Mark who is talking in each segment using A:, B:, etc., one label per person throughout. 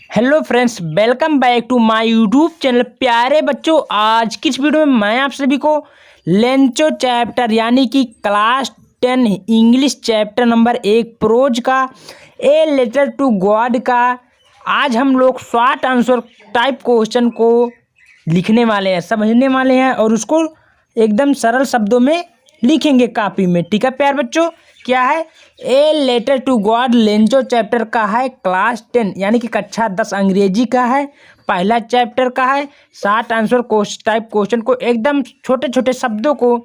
A: Hello friends, welcome back to my YouTube channel. प्यारे बच्चों, आज की इस वीडियो में मैं आप सभी को लेंचो चैप्टर यानी कि class 10 English chapter number 1 prose का ए लेटर टू गॉड का आज हम लोग शॉर्ट आंसर टाइप क्वेश्चन को लिखने वाले हैं, समझने वाले हैं और उसको एकदम सरल शब्दों में लिखेंगे कॉपी में। ठीक है प्यारे बच्चों, क्या है a letter to God Lencho chapter का है, क्लास 10 यानी कि कक्षा 10 अंग्रेजी का है, पहला चैप्टर का है। शॉर्ट आंसर टाइप क्वेश्चन को एकदम छोटे छोटे शब्दों को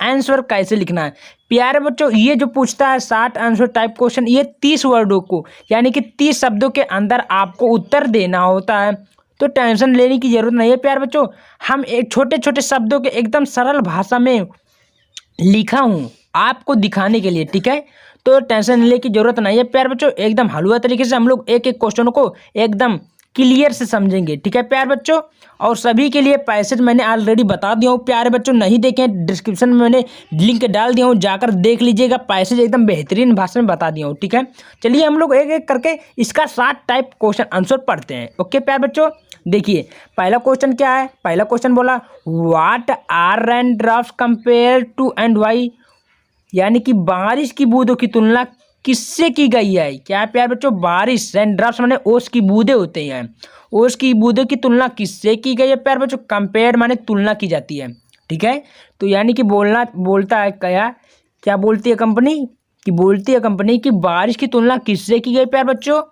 A: आंसर कैसे लिखना है। प्यारे बच्चों, ये जो पूछता है शॉर्ट आंसर टाइप क्वेश्चन, ये 30 वर्डों को यानी कि 30 शब्दों के अंदर आपको उत्तर देना होता है, तो टेंशन लेने की जरूरत नहीं है। प्यारे बच्चों, हम एक छोटे छोटे शब्दों के एकदम सरल भाषा में लिखा हूँ आपको दिखाने के लिए। ठीक है, तो टेंशन लेने की जरूरत नहीं है प्यारे बच्चों, एकदम हलवा तरीके से हम लोग एक एक क्वेश्चन को एकदम क्लियर से समझेंगे। ठीक है प्यारे बच्चों, और सभी के लिए पैसेज मैंने ऑलरेडी बता दिया हूँ। प्यारे बच्चों, नहीं देखें डिस्क्रिप्शन में मैंने लिंक डाल दिया हूँ, जाकर देख लीजिएगा। पैसेज एकदम बेहतरीन भाषा में बता दिया हूँ। ठीक है, चलिए हम लोग एक एक करके इसका 7 टाइप क्वेश्चन आंसर पढ़ते हैं। ओके प्यारे बच्चों, देखिए पहला क्वेश्चन क्या है। पहला क्वेश्चन बोला what are rain drops compare to and why, यानी कि बारिश की बूंदों की तुलना किससे की गई है। क्या है प्यारे बच्चों, बारिश रेन ड्रॉप्स माने ओस की बूंदें होते हैं, ओस की बूंदों की तुलना किससे की गई है प्यारे बच्चों। कंपेयर माने तुलना की जाती है। ठीक है, तो यानी कि बोलता है क्या बोलती है कंपनी कि बारिश की तुलना किससे की गई प्यारे बच्चों।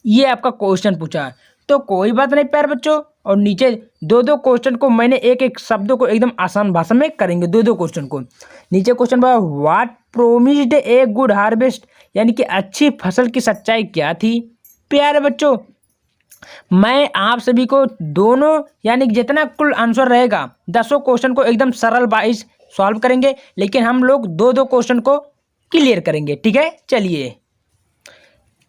A: ये आपका क्वेश्चन पूछा है, तो कोई बात नहीं प्यारे बच्चों। और नीचे दो दो क्वेश्चन को मैंने एक एक शब्दों को एकदम आसान भाषा में करेंगे, दो दो क्वेश्चन को। नीचे क्वेश्चन बोला what promised a good harvest, यानी कि अच्छी फसल की सच्चाई क्या थी। प्यारे बच्चों, मैं आप सभी को दोनों यानी कि जितना कुल आंसर रहेगा 10 क्वेश्चन को एकदम सरल वाइज सॉल्व करेंगे, लेकिन हम लोग दो दो क्वेश्चन को क्लियर करेंगे। ठीक है, चलिए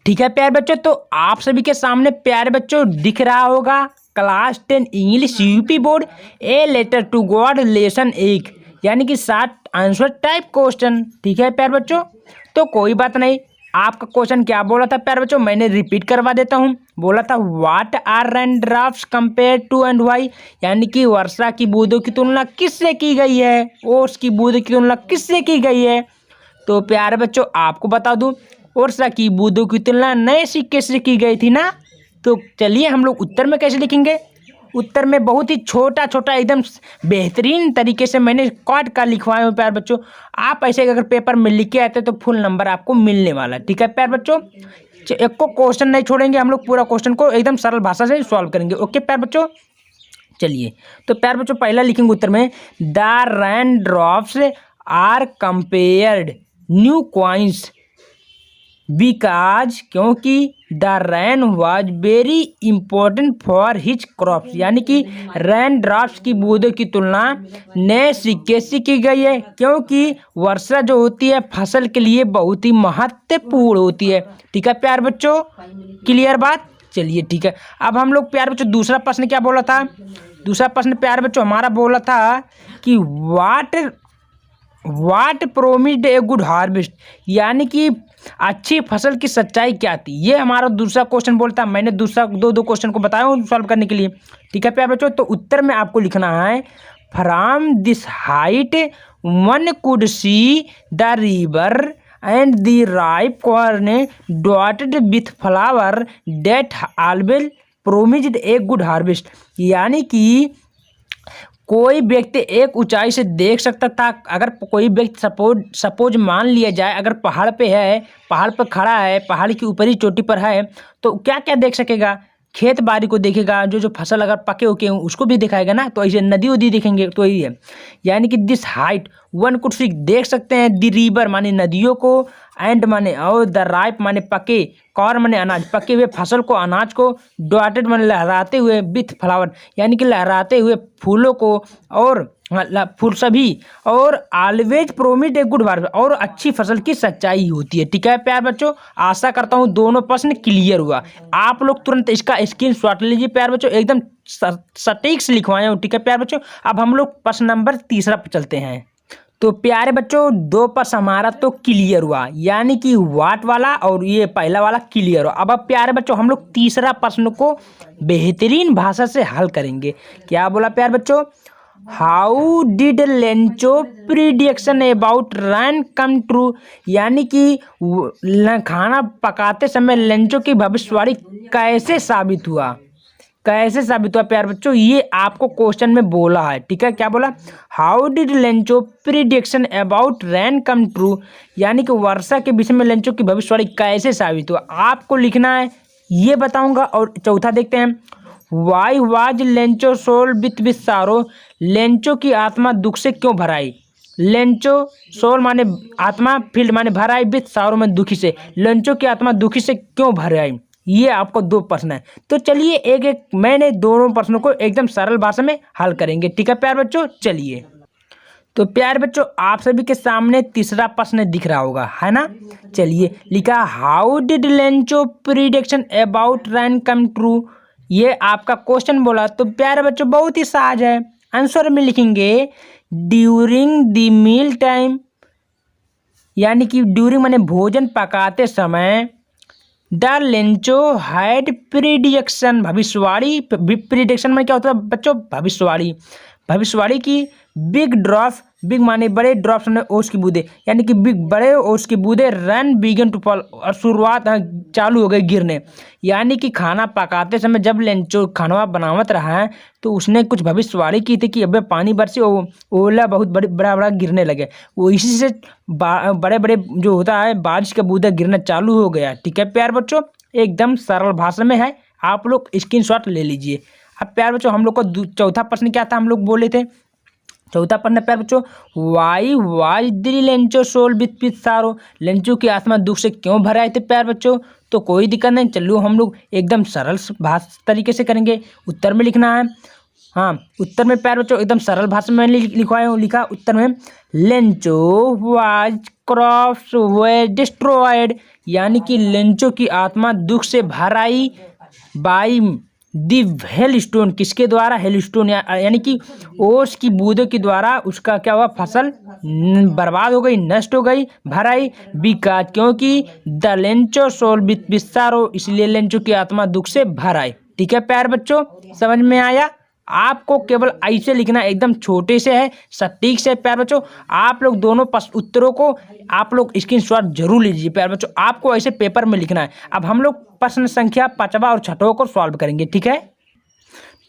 A: ठीक है प्यारे बच्चों, तो आप सभी के सामने प्यारे बच्चों दिख रहा होगा class 10 English UP board a letter to God lesson 1 यानी कि 7 आंसर टाइप क्वेश्चन। ठीक है प्यारे बच्चों, तो कोई बात नहीं। आपका क्वेश्चन क्या बोला था प्यारे बच्चों, मैंने रिपीट करवा देता हूँ। बोला था what are rain drops compare to and why, यानी कि वर्षा की बूंदों की तुलना किससे की गई है, ओस की बूंदों की तुलना किससे की गई है। तो प्यारे बच्चों, आपको बता दूं वर्षा की बूंदों की तुलना नए सिक्के से की गई थी ना। तो चलिए हम लोग उत्तर में कैसे लिखेंगे। उत्तर में बहुत ही छोटा छोटा एकदम बेहतरीन तरीके से मैंने काट कर लिखवाए हुए प्यारे बच्चों। आप ऐसे अगर पेपर में लिख के आते तो फुल नंबर आपको मिलने वाला है। ठीक है प्यारे बच्चों, एक को क्वेश्चन नहीं छोड़ेंगे, हम लोग पूरा क्वेश्चन को एकदम सरल भाषा से सॉल्व करेंगे। ओके प्यारे बच्चों, चलिए तो प्यारे बच्चों पहला लिखेंगे उत्तर में the rain drops are compared new coins because, क्योंकि the rain was very important for his crops, यानी कि रेन ड्रॉप्स की बूंदों की तुलना नए सिक्के से की गई है, क्योंकि वर्षा जो होती है फसल के लिए बहुत ही महत्वपूर्ण होती है। ठीक है प्यारे बच्चों, क्लियर बात। चलिए ठीक है, अब हम लोग प्यारे बच्चों दूसरा प्रश्न क्या बोला था। दूसरा प्रश्न प्यारे बच्चों हमारा बोला था कि वाट प्रोमिस्ड ए गुड हार्वेस्ट, यानी कि अच्छी फसल की सच्चाई क्या थी। ये हमारा दूसरा क्वेश्चन बोलता है। मैंने दूसरा दो क्वेश्चन को बताया हूँ सॉल्व करने के लिए। ठीक है प्यारे बच्चों, तो उत्तर में आपको लिखना है from this height one could see the river and the ripe corn dotted with flower that always promised a good harvest, यानी कि कोई व्यक्ति एक ऊंचाई से देख सकता था। अगर कोई व्यक्ति सपोज मान लिया जाए, अगर पहाड़ पे है, पहाड़ पर खड़ा है, पहाड़ की ऊपरी चोटी पर है, तो क्या क्या देख सकेगा। खेत बाड़ी को देखेगा, जो जो फसल अगर पके होके हैं उसको भी दिखाएगा ना। तो ऐसे नदी उदी देखेंगे तो यही है, यानी कि दिस हाइट वन कुड सी देख सकते हैं, द रिवर माने नदियों को, एंड माने और द राइप माने पके, कॉर माने अनाज, पके हुए फसल को, अनाज को, डॉटेड माने लहराते हुए, विथ फ्लावर यानी कि लहराते हुए फूलों को, और फूल सभी, और always promised a good harvest, और अच्छी फसल की सच्चाई होती है। ठीक है प्यारे बच्चों, आशा करता हूँ दोनों प्रश्न क्लियर हुआ। आप लोग तुरंत इसका स्क्रीनशॉट लीजिए प्यारे बच्चों, एकदम सटीक से लिखवाए हूँ। ठीक है प्यारे बच्चों, अब हम लोग प्रश्न नंबर तीसरा पर चलते हैं। तो प्यारे बच्चों 2 प्रश्न हमारा तो क्लियर हुआ, यानी कि वाट वाला और ये पहला वाला क्लियर हुआ। अब प्यारे बच्चों हम लोग तीसरा प्रश्न को बेहतरीन भाषा से हल करेंगे। क्या बोला प्यारे बच्चों, how did Lencho prediction about run come true, यानी कि खाना पकाते समय लेंचो की भविष्यवाणी कैसे साबित हुआ, कैसे साबित हुआ प्यारे बच्चों, ये आपको क्वेश्चन में बोला है। ठीक है, क्या बोला, how did Lencho prediction about rain come true, यानी कि वर्षा के विषय में लेंचो की भविष्यवाणी कैसे साबित हुआ, आपको लिखना है, ये बताऊंगा। और चौथा देखते हैं, why was Lencho soul with sorrow, Lencho की आत्मा दुख से क्यों भराई, लेंचो सोल माने आत्मा, फील्ड माने भराई, विथ सारो में दुखी से, लेंचो की आत्मा दुखी से क्यों भराई, ये आपको 2 प्रश्न है। तो चलिए एक एक मैंने दोनों प्रश्नों को एकदम सरल भाषा में हल करेंगे। ठीक है प्यारे बच्चों, चलिए। तो प्यारे बच्चों आप सभी के सामने तीसरा प्रश्न दिख रहा होगा, है ना। चलिए, लिखा how did Lencho prediction about run come true, ये आपका क्वेश्चन बोला। तो प्यारे बच्चों बहुत ही सहज है, आंसर में लिखेंगे ड्यूरिंग द मील टाइम, यानी कि ड्यूरिंग माने भोजन पकाते समय, द लेंचो हैड प्रिडिक्शन, भविष्यवाणी, प्रिडिक्शन में क्या होता है बच्चों, भविष्यवाणी, भविष्यवाणी की बिग ड्रॉप, बिग माने बड़े, ड्रॉप्स में ओस की बूंदे, यानी कि बिग बड़े ओस की बूंदे, रन बिगन टू फॉल, और शुरुआत चालू हो गई गिरने, यानी कि खाना पकाते समय जब लेंचो खाना बनावत रहा है तो उसने कुछ भविष्यवाणी की थी कि अब पानी बरसे, ओला बहुत बड़ा बड़ा गिरने लगे, वो इसी से बड़े बड़े जो होता है बारिश का बूंदा गिरना चालू हो गया। ठीक है प्यारे बच्चों, एकदम सरल भाषा में है, आप लोग स्क्रीनशॉट ले लीजिए। अब प्यारे बच्चों हम लोग को चौथा प्रश्न क्या था, हम लोग बोले थे चौथा प्रश्न प्यारे बच्चों, why was the Lencho soul with sorrow, Lencho की आत्मा दुख से क्यों भर आए थे प्यारे बच्चों। तो कोई दिक्कत नहीं, चलो हम लोग एकदम सरल तरीके से करेंगे। उत्तर में लिखना है, हाँ उत्तर में प्यारे बच्चों एकदम सरल भाषा में लिखवाया लिखा उत्तर में, Lencho was crops way destroyed, यानी कि लेंचो की आत्मा दुख से भर आई बाई दी हेल स्टोन, किसके द्वारा, हेल स्टोन, यानी कि ओस की बूंदों के द्वारा उसका क्या हुआ, फसल बर्बाद हो गई, नष्ट हो गई, भर आई, बिकॉज क्योंकि द लेंचो सोल विथ सारो, इसलिए लेंचो की आत्मा दुख से भर आई। ठीक है प्यारे बच्चों, समझ में आया। आपको केवल ऐसे लिखना, एकदम छोटे से है, सटीक से प्यारे बच्चों। आप लोग दोनों उत्तरों को आप लोग स्क्रीनशॉट जरूर लीजिए प्यारे बच्चों, आपको ऐसे पेपर में लिखना है। अब हम लोग प्रश्न संख्या 5वां और 6वां को सॉल्व करेंगे। ठीक है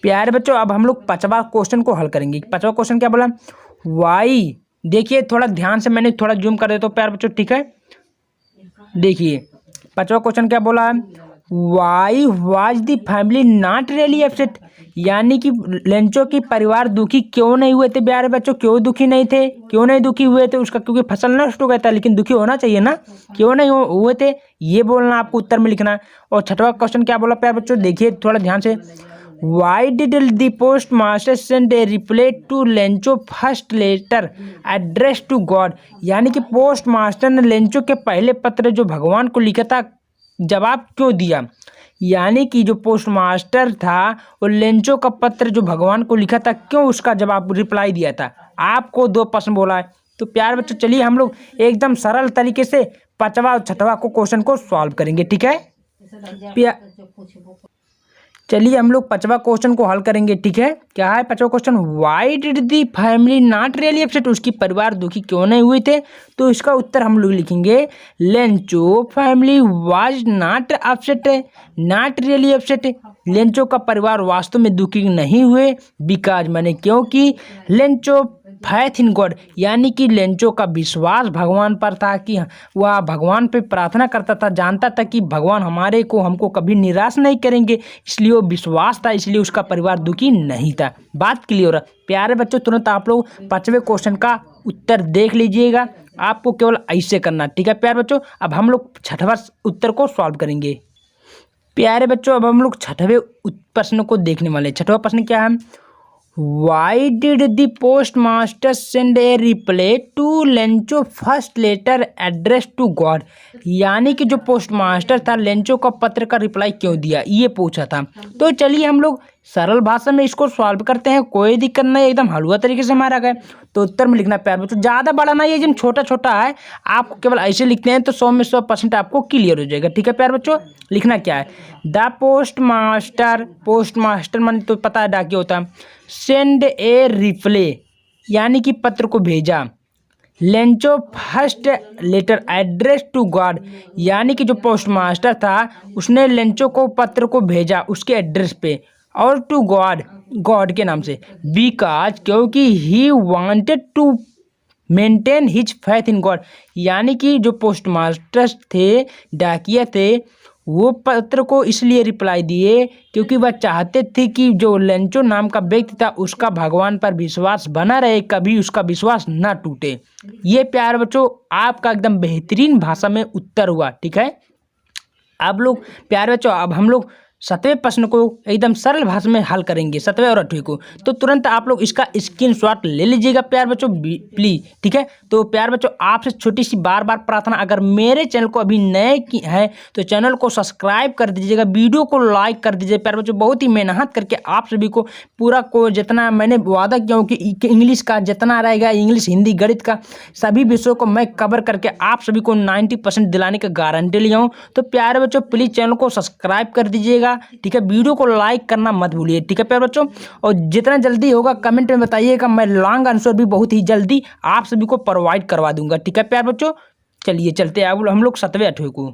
A: प्यारे बच्चों, अब हम लोग 5वां क्वेश्चन को हल करेंगे। 5वां क्वेश्चन क्या बोला, वाई, देखिए थोड़ा ध्यान से, मैंने थोड़ा जूम कर देता हूँ प्यारे बच्चों। ठीक है, देखिए 5वां क्वेश्चन क्या बोला है, Y was the family not really upset, यानी कि लेंचो की परिवार दुखी क्यों नहीं हुए थे प्यारे बच्चों, क्यों दुखी नहीं थे, क्यों नहीं दुखी हुए थे, उसका क्योंकि फसल नष्ट हो गया था, लेकिन दुखी होना चाहिए ना, क्यों नहीं हुए थे, ये बोलना आपको उत्तर में लिखना है। और 6वां क्वेश्चन क्या बोला प्यारे बच्चों, देखिए थोड़ा ध्यान से, why did the post master send a reply to Lencho first letter address to God, यानी कि पोस्ट मास्टर ने लेंचो के पहले पत्र जो भगवान को लिखा था जवाब क्यों दिया, यानी कि जो पोस्ट मास्टर था वो लेंचो का पत्र जो भगवान को लिखा था क्यों उसका जवाब रिप्लाई दिया था। आपको 2 प्रश्न बोला है। तो प्यारे बच्चों चलिए हम लोग एकदम सरल तरीके से 5वां और 6वां को क्वेश्चन को सॉल्व करेंगे। ठीक है, चलिए हम लोग 5वां क्वेश्चन को हल करेंगे। ठीक है, क्या है 5वां question, why did the family not really upset, उसकी परिवार दुखी क्यों नहीं हुए थे। तो इसका उत्तर हम लोग लिखेंगे, Lencho family was not upset, not really upset, Lencho का परिवार वास्तव में दुखी नहीं हुए, बिकॉज माने क्योंकि लेंचो फैथ इन गॉड, यानी कि लेंचो का विश्वास भगवान पर था कि वह भगवान पे प्रार्थना करता था, जानता था कि भगवान हमको कभी निराश नहीं करेंगे, इसलिए वो विश्वास था, इसलिए उसका परिवार दुखी नहीं था। बात क्लियर है प्यारे बच्चों, तुरंत आप लोग 5वें क्वेश्चन का उत्तर देख लीजिएगा, आपको केवल ऐसे करना। ठीक है प्यारे बच्चों, अब हम लोग 6वां उत्तर को सॉल्व करेंगे। प्यारे बच्चों अब हम लोग 6वें प्रश्न को देखने वाले। 6वां प्रश्न क्या है, why did the post master send a reply to Lencho first letter address to God, यानी कि जो पोस्ट मास्टर था लेंचो का पत्र का रिप्लाई क्यों दिया, ये पूछा था। तो चलिए हम लोग सरल भाषा में इसको सॉल्व करते हैं, कोई दिक्कत नहीं, एकदम हलवा तरीके से हमारा गए। तो उत्तर में लिखना प्यारे बच्चों, ज़्यादा बड़ा नहीं है, एकदम छोटा छोटा है, आप केवल ऐसे लिखते हैं तो 100 में 100% आपको क्लियर हो जाएगा। ठीक है प्यारे बच्चों, लिखना क्या है, द पोस्ट मास्टर माने तो पता है डाकिया होता है, सेंड ए रिप्ले यानी कि पत्र को भेजा, Lencho first letter address to God यानी कि जो पोस्ट मास्टर था उसने लेंचो को पत्र को भेजा उसके एड्रेस पे, और टू गॉड के नाम से, बिकॉज क्योंकि he wanted to maintain his faith in God यानी कि जो पोस्ट मास्टर थे, डाकिया थे, वो पत्र को इसलिए रिप्लाई दिए क्योंकि वह चाहते थे कि जो लेंचो नाम का व्यक्ति था उसका भगवान पर विश्वास बना रहे, कभी उसका विश्वास ना टूटे। ये प्यारे बच्चों आपका एकदम बेहतरीन भाषा में उत्तर हुआ। ठीक है, अब लोग प्यारे बच्चों अब हम लोग 7वें प्रश्न को एकदम सरल भाषा में हल करेंगे, 7वें और 8वें को। तो तुरंत आप लोग इसका स्क्रीनशॉट ले लीजिएगा प्यारे बच्चों प्लीज। ठीक है, तो प्यारे बच्चों आपसे छोटी सी बार बार प्रार्थना, अगर मेरे चैनल को अभी नए की है तो चैनल को सब्सक्राइब कर दीजिएगा, वीडियो को लाइक कर दीजिए। प्यारे बच्चों बहुत ही मेहनत करके आप सभी को पूरा को जितना मैंने वादा किया हूँ कि इंग्लिश का जितना रहेगा, इंग्लिश हिंदी गणित का सभी विषयों को मैं कवर करके आप सभी को 90% दिलाने का गारंटी लिया हूँ। तो प्यारे बच्चों प्लीज़ चैनल को सब्सक्राइब कर दीजिएगा। ठीक है, वीडियो को लाइक करना मत भूलिए। ठीक है प्यारे बच्चों, और जितना जल्दी होगा कमेंट में बताइएगा, मैं लॉन्ग आंसर भी बहुत ही जल्दी आप सभी को प्रोवाइड करवा दूंगा। ठीक है प्यारे बच्चों, चलिए चलते हैं अब हम लोग 7वें 8वें को।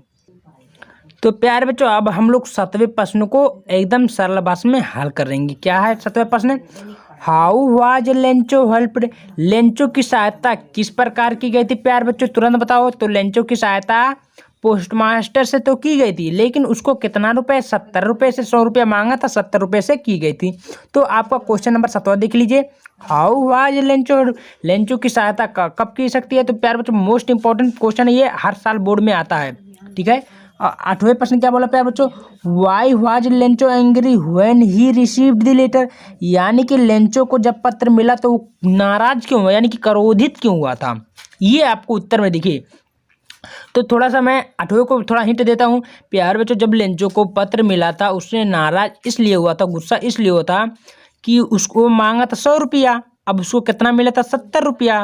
A: तो प्यारे बच्चों अब हम लोग 7वें प्रश्न को एकदम सरल भाषा में हल करेंगे। क्या है 7वें प्रश्न, how was Lencho helped, Lencho की सहायता किस प्रकार की गई थी प्यारे बच्चों, तुरंत बताओ। तो लेंचो की सहायता पोस्ट मास्टर से तो की गई थी, लेकिन उसको कितना रुपए, 70 रुपये से 100 रुपया मांगा था, 70 रुपये से की गई थी। तो आपका क्वेश्चन नंबर 7वां देख लीजिए, हाउ वाज लेंचो, लेंचो की सहायता कब की सकती है। तो प्यारे बच्चों मोस्ट इंपॉर्टेंट क्वेश्चन ये हर साल बोर्ड में आता है। ठीक है, 8वें प्रश्न क्या बोला प्यारे बच्चों, why was Lencho angry when he received the letter, यानी कि लेंचो को जब पत्र मिला तो वो नाराज क्यों हुआ, यानी कि क्रोधित क्यों हुआ था। ये आपको उत्तर में दिखे। तो थोड़ा सा मैं 8वें को थोड़ा हिंट देता हूँ प्यारे बच्चों, जब लेंचो को पत्र मिला था उसने नाराज इसलिए हुआ था, गुस्सा इसलिए हुआ था कि उसको मांगा था 100 रुपया, अब उसको कितना मिला था 70 रुपया,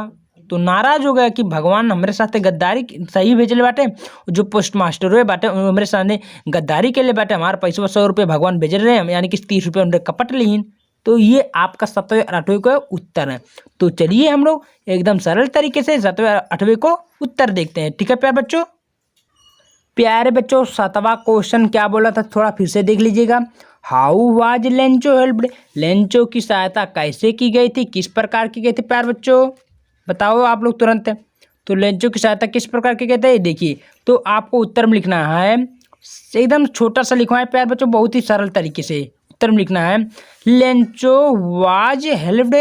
A: तो नाराज हो गया कि भगवान हमारे साथ गद्दारी सही भेजले बाटे, जो पोस्ट मास्टर हुए बाटे हमारे सामने गद्दारी के लिए बाटे, हमारे पैसे 100 रुपये भगवान भेज रहे हैं, यानी कि 30 रुपये उन्हें कपट लीन। तो ये आपका 7वें और 8वें का उत्तर है। तो चलिए हम लोग एकदम सरल तरीके से 7वें और 8वें को उत्तर देखते हैं। ठीक है प्यारे बच्चों, प्यारे बच्चों 7वां क्वेश्चन क्या बोला था थोड़ा फिर से देख लीजिएगा, how was Lencho helped, Lencho की सहायता कैसे की गई थी, किस प्रकार की गई थी प्यारे बच्चों, बताओ आप लोग तुरंत। तो लेंचो की सहायता किस प्रकार की गई थी देखिए, तो आपको उत्तर में लिखना है, एकदम छोटा सा लिखवाएं प्यारे बच्चों, बहुत ही सरल तरीके से उत्तर में लिखना है, लेंचो वाज हेल्प्ड,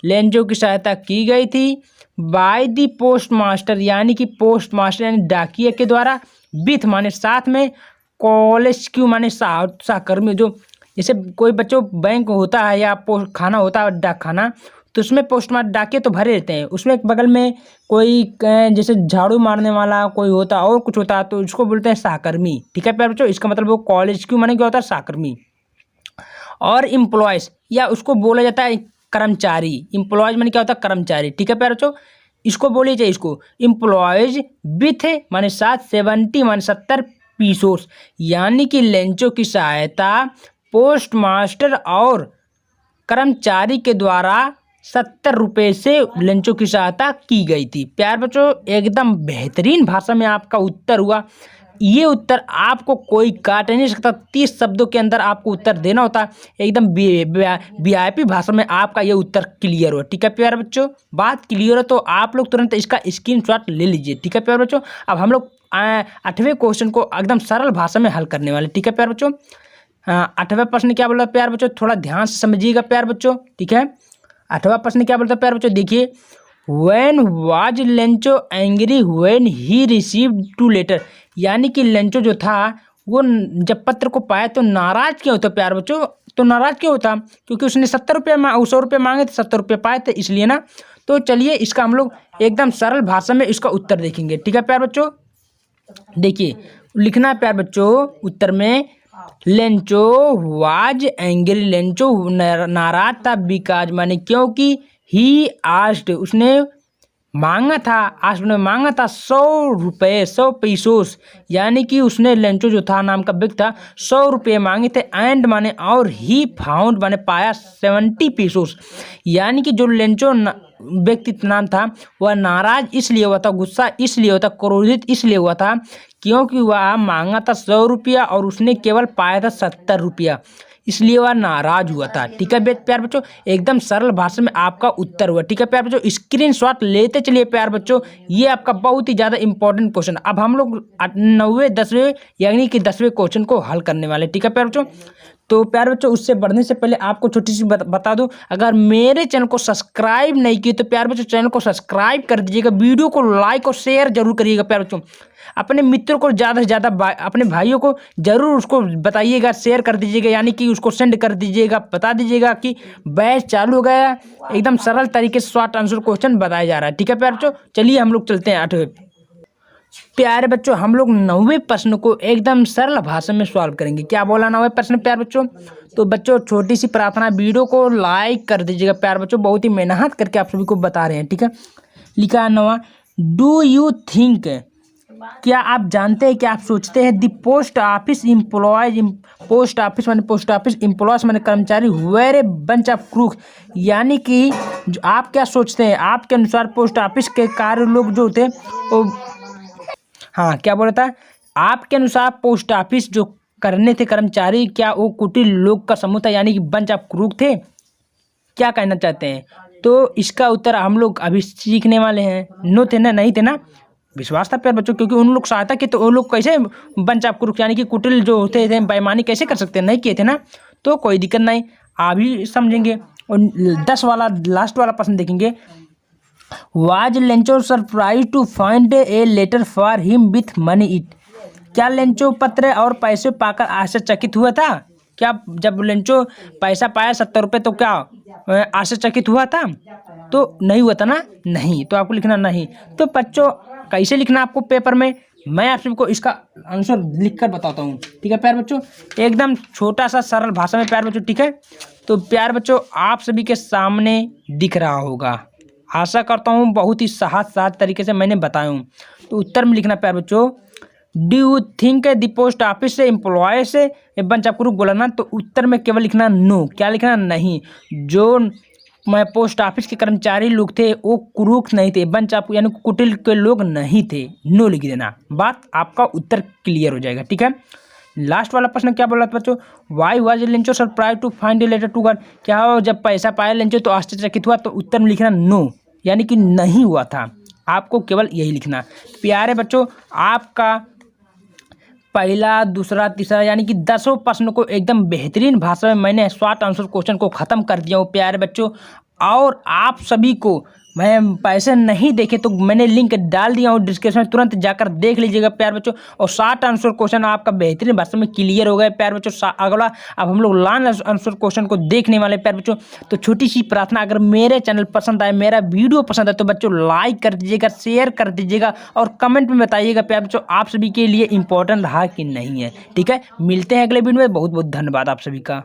A: लेंचो की सहायता की गई थी बाय द पोस्ट मास्टर, यानी कि पोस्ट मास्टर यानी डाकिया के द्वारा, विथ माने साथ में, कॉलेज क्यू माने सहकर्मी, जो जैसे कोई बच्चों बैंक होता है या खाना होता है डाक खाना, तो उसमें पोस्ट मास्टर डाकिया तो भरे रहते हैं, उसमें बगल में कोई जैसे झाड़ू मारने वाला कोई होता और कुछ होता है, तो उसको बोलते हैं सहकर्मी। ठीक है प्यारे बच्चों, इसका मतलब वो कॉलेज क्यू माने क्या होता है सहकर्मी। और एम्प्लॉयज़ या उसको बोला जाता है कर्मचारी, एम्प्लॉयज़ माने क्या होता है कर्मचारी। ठीक है प्यारे बच्चों, इसको बोलिए चाहिए इसको एम्प्लॉयज़ विथ माने 70 माने 70 पीसोस, यानी कि लेंचो की सहायता पोस्ट मास्टर और कर्मचारी के द्वारा 70 रुपये से लेंचो की सहायता की गई थी। प्यारे बच्चों एकदम बेहतरीन भाषा में आपका उत्तर हुआ। ये उत्तर आपको कोई काट नहीं सकता, 30 शब्दों के अंदर आपको उत्तर देना होता है, एकदम वीआईपी भाषा में आपका ये उत्तर क्लियर हो। ठीक है प्यारे बच्चों, बात क्लियर हो तो आप लोग तुरंत इसका स्क्रीनशॉट ले लीजिए। ठीक है प्यारे बच्चों, अब हम लोग 8वें क्वेश्चन को एकदम सरल भाषा में हल करने वाले। ठीक है प्यारे बच्चों, 8वां प्रश्न क्या बोला प्यारे बच्चों, थोड़ा ध्यान से समझिएगा प्यारे बच्चों। ठीक है, 8वां प्रश्न क्या बोलता है प्यारे बच्चों, देखिए, When was Lencho angry when he received two letter, यानी कि लेंचो जो था वो जब पत्र को पाया तो नाराज क्यों होता प्यारे बच्चों, तो नाराज क्यों होता क्योंकि उसने 70 रुपये 100 रुपये मांगे थे, 70 रुपये पाए थे इसलिए ना। तो चलिए इसका हम लोग एकदम सरल भाषा में इसका उत्तर देखेंगे। ठीक है प्यारे बच्चों, देखिए लिखना है प्यारे बच्चों उत्तर में, लेंचो वाज एंग्री, लेंचो नाराज था बिकॉज माने क्योंकि ही आस्क्ड, उसने मांगा था, आस्क्ड ने मांगा था 100 रुपये, 100 पैसोस, यानी कि उसने लेंचो जो था नाम का व्यक्ति था 100 रुपये मांगे थे। एंड माने और ही फाउंड माने पाया 70 पैसोस, यानी कि जो लेंचो व्यक्ति नाम था वह नाराज इसलिए हुआ था, गुस्सा इसलिए हुआ था, क्रोधित इसलिए हुआ था क्योंकि वह मांगा था 100 रुपया और उसने केवल पाया था 70 रुपया, इसलिए वह नाराज हुआ था। ठीक है प्यार बच्चों, एकदम सरल भाषा में आपका उत्तर हुआ। ठीक है प्यार बच्चों, स्क्रीनशॉट लेते चलिए प्यार बच्चों, ये आपका बहुत ही ज़्यादा इंपॉर्टेंट क्वेश्चन। अब हम लोग 9वें 10वें यानी कि 10वें क्वेश्चन को हल करने वाले। ठीक है प्यार बच्चों, तो प्यार बच्चों उससे बढ़ने से पहले आपको छोटी सी बता दूं, अगर मेरे चैनल को सब्सक्राइब नहीं किए तो प्यार बच्चों चैनल को सब्सक्राइब कर दीजिएगा, वीडियो को लाइक और शेयर जरूर करिएगा प्यार बच्चों। अपने मित्रों को ज़्यादा से ज़्यादा अपने भाइयों को जरूर उसको बताइएगा, शेयर कर दीजिएगा, यानी कि उसको सेंड कर दीजिएगा, बता दीजिएगा कि बैच चालू हो गया, एकदम सरल तरीके से शॉर्ट आंसर क्वेश्चन बताया जा रहा है। ठीक है प्यार बच्चों, चलिए हम लोग चलते हैं 8वें। प्यारे बच्चों हम लोग 9वें प्रश्न को एकदम सरल भाषा में सॉल्व करेंगे। क्या बोला 9वें प्रश्न प्यार बच्चों? तो बच्चों छोटी सी प्रार्थना, वीडियो को लाइक कर दीजिएगा प्यार बच्चों, बहुत ही मेहनत करके आप सभी को बता रहे हैं। ठीक है, लिखा है 9वां, डू यू थिंक, क्या आप जानते हैं, क्या आप सोचते हैं, the post office employees, post office employees माने कर्मचारी, were a bunch of crook, यानी कि आप क्या सोचते हैं, आपके अनुसार पोस्ट ऑफिस के कार्य लोग जो होते हैं वो, हाँ क्या बोला था, आपके अनुसार पोस्ट ऑफिस जो करने थे कर्मचारी, क्या वो कुटिल लोग का समूह था, यानी कि बंच ऑफ क्रूक थे, क्या कहना चाहते हैं? तो इसका उत्तर हम लोग अभी सीखने वाले हैं। नो थे ना, नहीं थे ना, विश्वास था प्यार बच्चों, क्योंकि उन लोग सहायता की तो वो लोग कैसे बंच ऑफ क्रूक यानी कि कुटिल जो होते थे बेईमानी कैसे कर सकते हैं, नहीं किए थे ना, तो कोई दिक्कत नहीं, अभी समझेंगे। और 10 वाला लास्ट वाला प्रश्न देखेंगे, was Lencho surprise to find a letter for him with money it, क्या लेंचो पत्र और पैसे पाकर आश्चर्यचकित हुआ था? क्या जब लेंचो पैसा पाया 70 रुपये तो क्या आश्चर्यचकित हुआ था? तो नहीं हुआ था ना, नहीं, तो आपको लिखना नहीं। तो बच्चों कैसे लिखना आपको पेपर में, मैं आप सबको इसका आंसर लिखकर बताता हूँ। ठीक है प्यार बच्चों, एकदम छोटा सा सरल भाषा में प्यार बच्चों। ठीक है, तो प्यार बच्चों आप सभी के सामने दिख रहा होगा, आशा करता हूँ बहुत ही सहज तरीके से मैंने बताया हूँ। तो उत्तर में लिखना प्यार बच्चों, do you think the post office से एम्प्लॉय से बंच ऑफ क्रूक बोला ना, तो उत्तर में केवल लिखना नो, क्या लिखना नहीं, जो मैं पोस्ट ऑफिस के कर्मचारी लोग थे वो क्रूक नहीं थे, बंच ऑफ यानी कुटिल के लोग नहीं थे, नो लिख देना, बात आपका उत्तर क्लियर हो जाएगा। ठीक है, लास्ट वाला प्रश्न क्या बोला था बच्चों, why was Lencho surprise to find a letter to God, क्या हो जब पैसा पाया लेंचो तो आश्चर्यचकित हुआ, तो उत्तर में लिखना नो, यानी कि नहीं हुआ था, आपको केवल यही लिखना। प्यारे बच्चों आपका पहला दूसरा तीसरा यानी कि 10 प्रश्न को एकदम बेहतरीन भाषा में मैंने शॉर्ट आंसर क्वेश्चन को ख़त्म कर दिया हूँ प्यारे बच्चों। और आप सभी को मैं पैसे नहीं देखे तो मैंने लिंक डाल दिया हूँ डिस्क्रिप्शन में, तुरंत जाकर देख लीजिएगा प्यार बच्चों। और शॉर्ट आंसर क्वेश्चन आपका बेहतरीन भाषा में क्लियर हो गया प्यार बच्चों। अगला अब हम लोग लॉन्ग आंसर क्वेश्चन को देखने वाले प्यार बच्चों। तो छोटी सी प्रार्थना, अगर मेरे चैनल पसंद आए, मेरा वीडियो पसंद आए तो बच्चों लाइक कर दीजिएगा, शेयर कर दीजिएगा और कमेंट में बताइएगा प्यार बच्चों आप सभी के लिए इंपॉर्टेंट रहा कि नहीं है। ठीक है, मिलते हैं अगले वीडियो में, बहुत बहुत धन्यवाद आप सभी का।